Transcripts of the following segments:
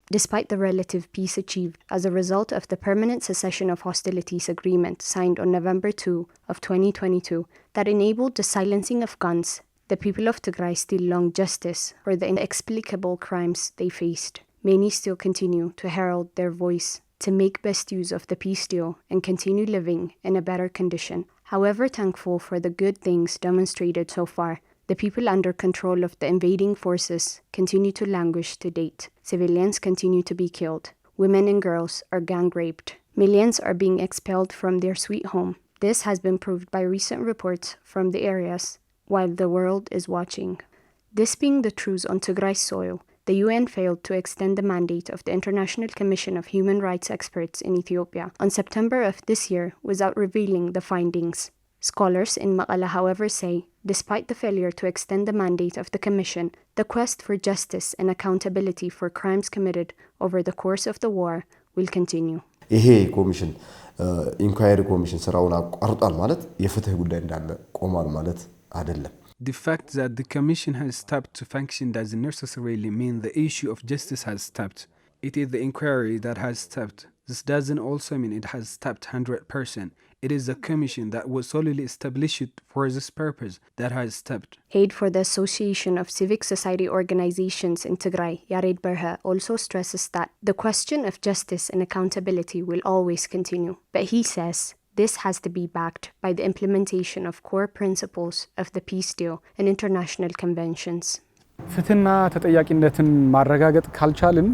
despite the relative peace achieved as a result of the permanent cessation of hostilities agreement signed on November 2 of 2022 that enabled the silencing of guns. The people of Tigray still long justice for the inexplicable crimes they faced. Many still continue to herald their voice to make best use of the peace deal and continue living in a better condition. However thankful for the good things demonstrated so far, the people under control of the invading forces continue to languish to date. Civilians continue to be killed. Women and girls are gang raped. Millions are being expelled from their sweet home. This has been proved by recent reports from the areas while the world is watching. This being the truth on Tigray's soil, the UN failed to extend the mandate of the International Commission of Human Rights Experts in Ethiopia on September of this year without revealing the findings. Scholars in Maqala, however, say, despite the failure to extend the mandate of the Commission, the quest for justice and accountability for crimes committed over the course of the war will continue. ይሄ ኮሚሽን ኢንኳየሪ ኮሚሽን ስራውን አቋርጧል ማለት የፍትህ ጉዳይ እንዳለ ቆሟል ማለት አይደለም። The fact that the Commission has stopped to function doesn't necessarily mean the issue of justice has stopped. It is the inquiry that has stopped. This doesn't also mean it has stopped 100%. It is a commission that was solely established for this purpose that has stopped. Head for the Association of Civic Society Organizations in Tigray, Yared Berha, also stresses that the question of justice and accountability will always continue. But he says this has to be backed by the implementation of core principles of the peace deal and international conventions. ፍትህና ተጠያቂነትን ማረጋገጥ ካልቻልን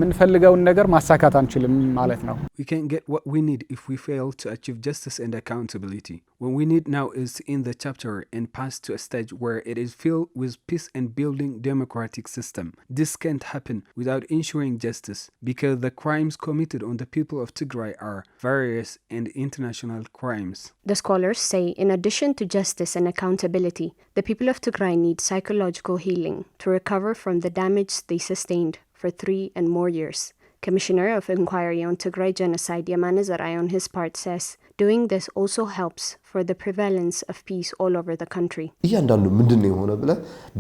ምንፈልገውን ነገር ማሳካት አንችልም ማለት ነው። We can't get what we need if we fail to achieve justice and accountability. What we need now is to end the chapter and pass to a stage where it is filled with peace and building democratic system. This can't happen without ensuring justice because the crimes committed on the people of Tigray are various and international crimes. The scholars say in addition to justice and accountability, the people of Tigray need psychological healing to recover from the damage they sustained for 3 and more years. Commissioner of Inquiry on Tigray Genocide Yamane Zarai on his part says doing this also helps for the prevalence of peace all over the country. እያንዳንዱ ምንድነው የሆነ ብለ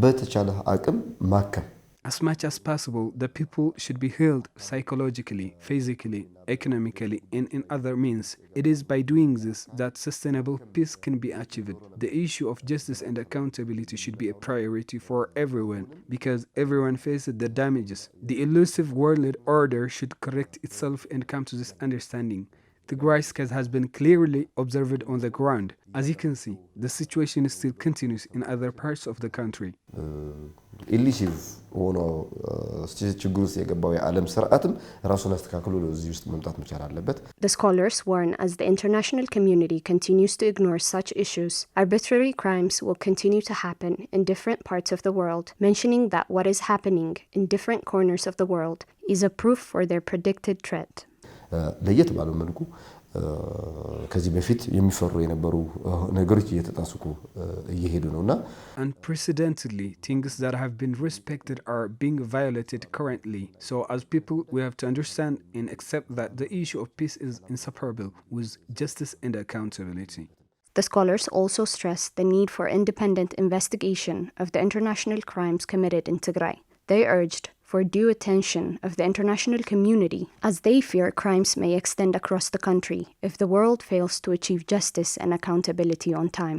በተቻለ አቅም ማከም. As much as possible, the people should be healed psychologically, physically, economically, and in other means. It is by doing this that sustainable peace can be achieved. The issue of justice and accountability should be a priority for everyone because everyone faces the damages. The elusive world order should correct itself and come to this understanding. Tigray's case has been clearly observed on the ground. As you can see, the situation still continues in other parts of the country. ኢሊሲቭ ሆኖ ችግር ውስጥ የገባው የዓለም ስርዓትም ራሱን አስተካክሎ ለዚህ ውስጥ መምጣት መቻል አለበት. The scholars warn as the international community continues to ignore such issues, arbitrary crimes will continue to happen in different parts of the world, mentioning that what is happening in different corners of the world is a proof for their predicted threat. ለየት ባለው መልኩ ከዚህ በፊት የሚፈሩ የነበሩ ነገሮች እየተጣሱኩ እየሄዱ ነውና unprecedentedly things that have been respected are being violated currently. So as people we have to understand and accept that the issue of peace is inseparable with justice and accountability. The scholars also stress the need for independent investigation of the international crimes committed in Tigray. They urged for due attention of the international community as they fear crimes may extend across the country if the world fails to achieve justice and accountability on time.